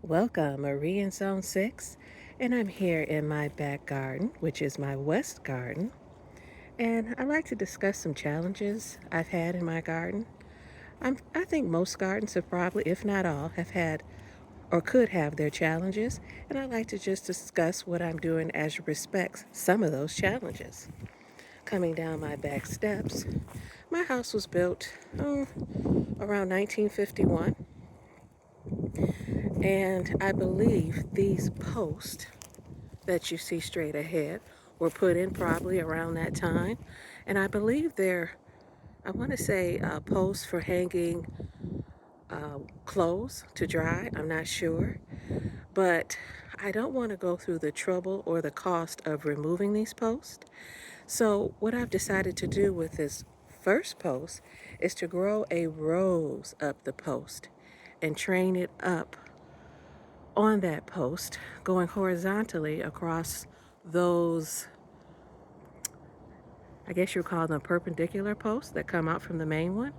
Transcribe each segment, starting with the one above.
Welcome, Marie in Zone 6, and I'm here in my back garden, which is my west garden, and I'd like to discuss some challenges I've had in my garden. I think most gardens have probably, if not all, have had or could have their challenges, and I'd like to just discuss what I'm doing as respects some of those challenges. Coming down my back steps, my house was built around 1951, and I believe these posts that you see straight ahead were put in probably around that time. And I believe they're, I want to say, posts for hanging clothes to dry. I'm not sure. But I don't want to go through the trouble or the cost of removing these posts. So, what I've decided to do with this first post is to grow a rose up the post and train it up on that post, going horizontally across those, I guess you would call them perpendicular posts that come out from the main one.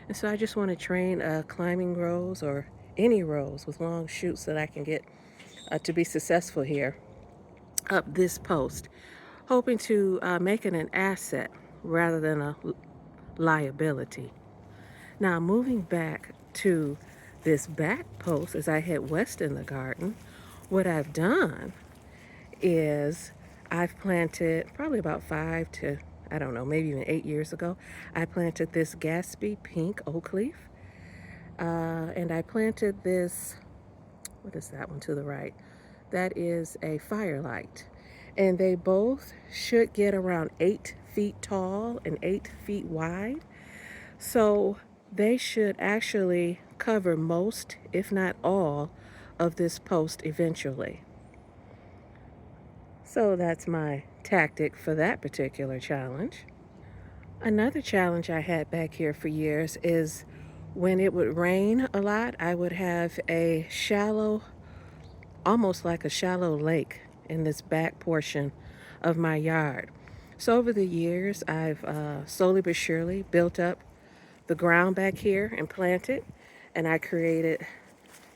And so I just want to train a climbing rose or any rose with long shoots that I can get to be successful here up this post, hoping to make it an asset rather than a liability. Now, moving back to this back post as I head west in the garden, what I've done is I've planted probably about 5 to, I don't know, maybe even 8 years ago, I planted this Gatsby pink oak leaf. And I planted this, what is that one to the right? That is a firelight. And they both should get around 8 feet tall and 8 feet wide. So they should actually cover most, if not all, of this post eventually. So that's my tactic for that particular challenge. Another challenge I had back here for years is when it would rain a lot, I would have a shallow, almost like a shallow lake in this back portion of my yard. So over the years, I've slowly but surely built up the ground back here and planted, and I created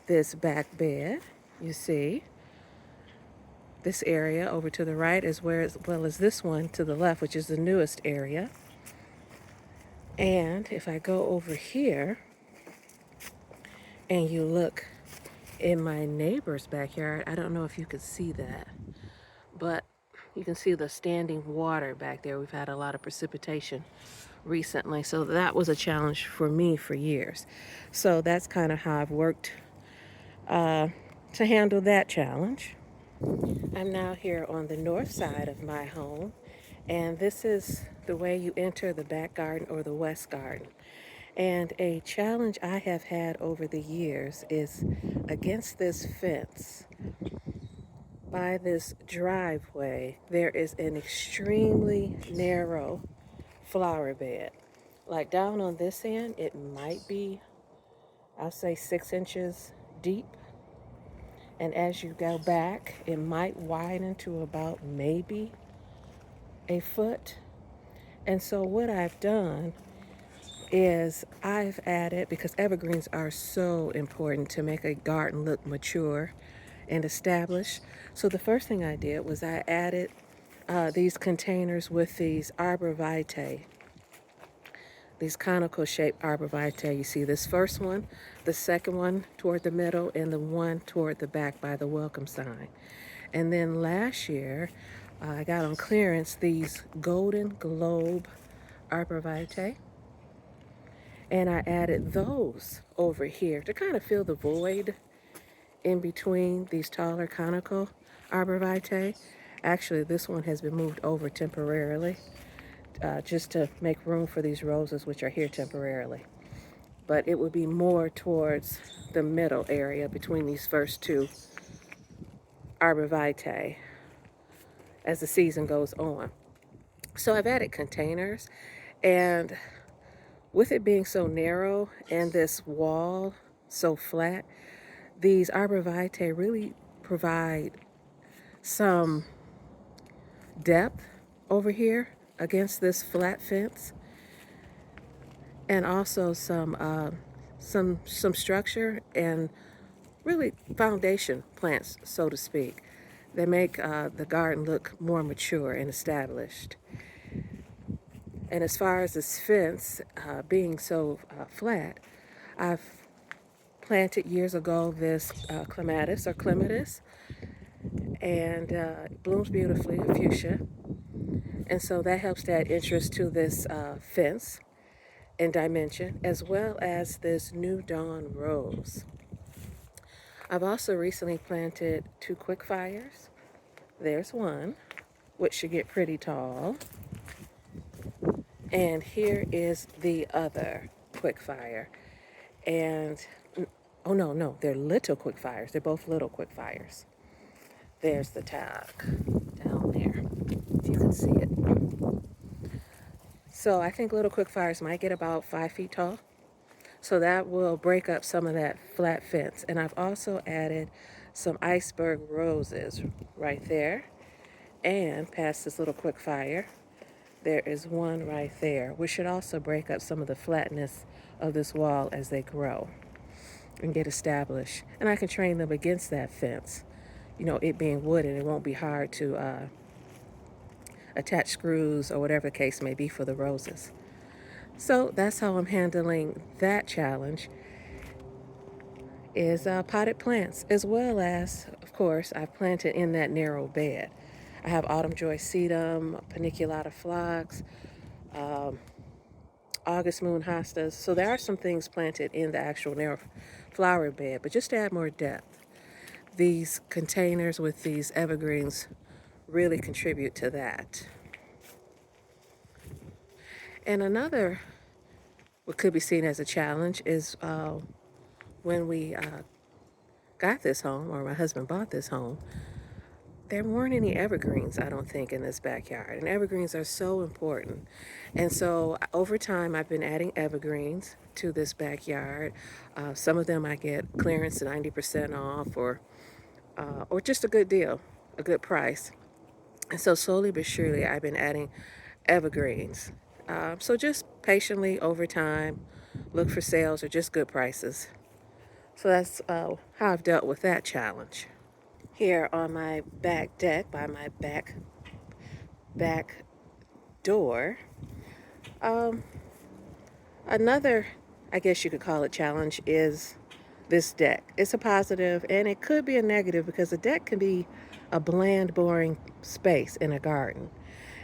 this back bed, you see. This area over to the right as well as this one to the left, which is the newest area. And if I go over here and you look in my neighbor's backyard, I don't know if you could see that, but you can see the standing water back there. We've had a lot of precipitation recently, so that was a challenge for me for years. So that's kind of how I've worked to handle that challenge. I'm now here on the north side of my home, and this is the way you enter the back garden or the west garden. And a challenge I have had over the years is against this fence. By this driveway, there is an extremely narrow flower bed. Like down on this end, it might be, I'll say 6 inches deep. And as you go back, it might widen to about maybe a foot. And so what I've done is I've added, because evergreens are so important to make a garden look mature and established. So the first thing I did was I added these containers with these arborvitae, these conical shaped arborvitae. You see this first one, the second one toward the middle, and the one toward the back by the welcome sign. And then last year, I got on clearance these golden globe arborvitae, and I added those over here to kind of fill the void in between these taller conical arborvitae. Actually, this one has been moved over temporarily just to make room for these roses, which are here temporarily. But it would be more towards the middle area between these first two arborvitae as the season goes on. So I've added containers, and with it being so narrow and this wall so flat, these arborvitae really provide some depth over here against this flat fence, and also some structure and really foundation plants, so to speak. They make the garden look more mature and established. And as far as this fence being so flat, I've planted years ago this clematis or clematis, and it blooms beautifully, a fuchsia. And so that helps to add interest to this fence and dimension, as well as this new dawn rose. I've also recently planted 2 quick fires. There's one, which should get pretty tall. And here is the other quick fire. And, oh no, they're little quick fires. They're both little quick fires. There's the tag down there, if you can see it. So I think little quick fires might get about 5 feet tall. So that will break up some of that flat fence. And I've also added some iceberg roses right there. And past this little quick fire, there is one right there, which should also break up some of the flatness of this wall as they grow and get established. And I can train them against that fence. You know, it being wooden, it won't be hard to attach screws or whatever the case may be for the roses. So that's how I'm handling that challenge, is potted plants, as well as, of course, I've planted in that narrow bed. I have autumn joy sedum, paniculata phlox, August moon hostas. So there are some things planted in the actual narrow flower bed, but just to add more depth, these containers with these evergreens really contribute to that. And another, what could be seen as a challenge, is when we got this home, or my husband bought this home, there weren't any evergreens, I don't think, in this backyard. And evergreens are so important. And so over time, I've been adding evergreens to this backyard. Some of them I get clearance 90% off, or just a good deal, a good price. And so slowly but surely, I've been adding evergreens. So just patiently over time, look for sales or just good prices. So that's how I've dealt with that challenge. Here on my back deck, by my back door, another, I guess you could call it, challenge is this deck. It's a positive and it could be a negative, because a deck can be a bland, boring space in a garden.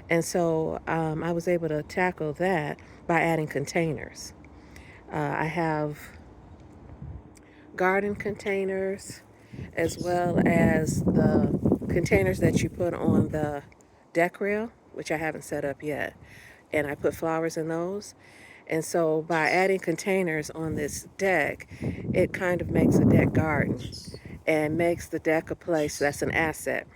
And so I was able to tackle that by adding containers. I have garden containers, as well as the containers that you put on the deck rail, which I haven't set up yet. And I put flowers in those. And so by adding containers on this deck, it kind of makes a deck garden and makes the deck a place that's an asset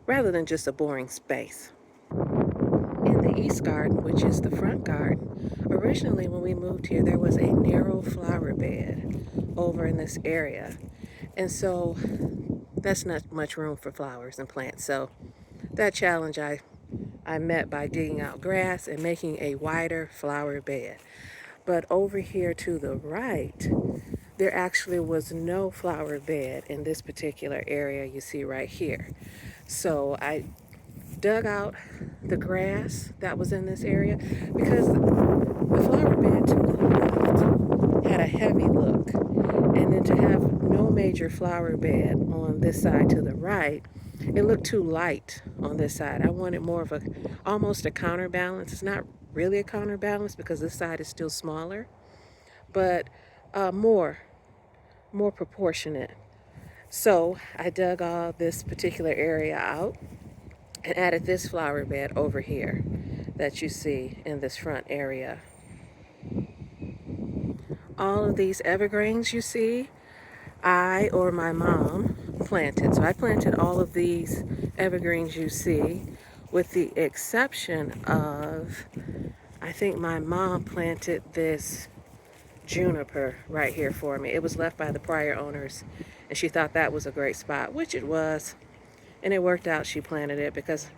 rather than just a boring space. In the east garden, which is the front garden, originally when we moved here, there was a narrow flower bed over in this area. And so that's not much room for flowers and plants. So that challenge I met by digging out grass and making a wider flower bed. But over here to the right, there actually was no flower bed in this particular area you see right here. So I dug out the grass that was in this area, because the flower bed to the left had a heavy look. And then to have no major flower bed on this side to the right, it looked too light on this side. I wanted more of almost a counterbalance. It's not really a counterbalance because this side is still smaller, but more proportionate. So I dug all this particular area out and added this flower bed over here that you see in this front area. All of these evergreens you see, I or my mom planted. So I planted all of these evergreens you see, with the exception of, I think my mom planted this juniper right here for me. It was left by the prior owners, and she thought that was a great spot, which it was. And it worked out she planted it, because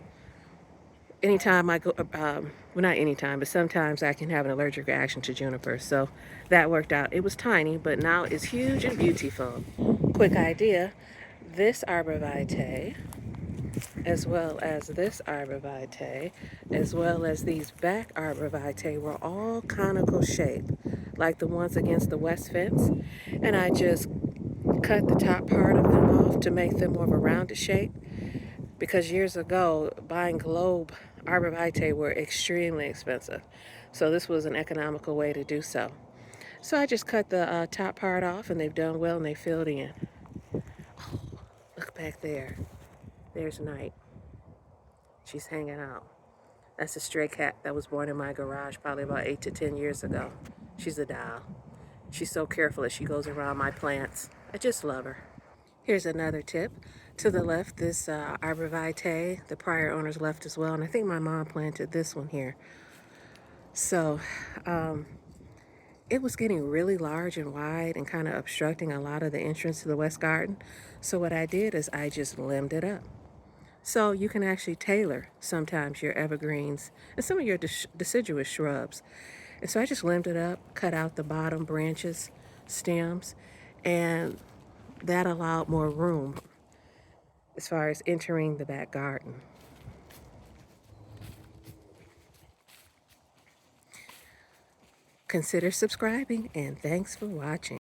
anytime I go, well, not anytime, but sometimes I can have an allergic reaction to juniper. So that worked out. It was tiny, but now it's huge and beautiful. quick idea, this arborvitae, as well as this arborvitae, as well as these back arborvitae were all conical shape, like the ones against the west fence. And I just cut the top part of them off to make them more of a rounded shape, because years ago, buying globe arborvitae were extremely expensive. So this was an economical way to do so. So I just cut the top part off, and they've done well, and they filled in. Look back there. There's Night. She's hanging out. That's a stray cat that was born in my garage probably about 8 to 10 years ago. She's a doll. She's so careful as she goes around my plants. I just love her. Here's another tip. To the left, this arborvitae, the prior owners left as well, and I think my mom planted this one here. So it was getting really large and wide and kind of obstructing a lot of the entrance to the west garden. So what I did is I just limbed it up. So you can actually tailor sometimes your evergreens and some of your deciduous shrubs. And so I just limbed it up, cut out the bottom branches, stems, and that allowed more room as far as entering the back garden. Consider subscribing, and thanks for watching.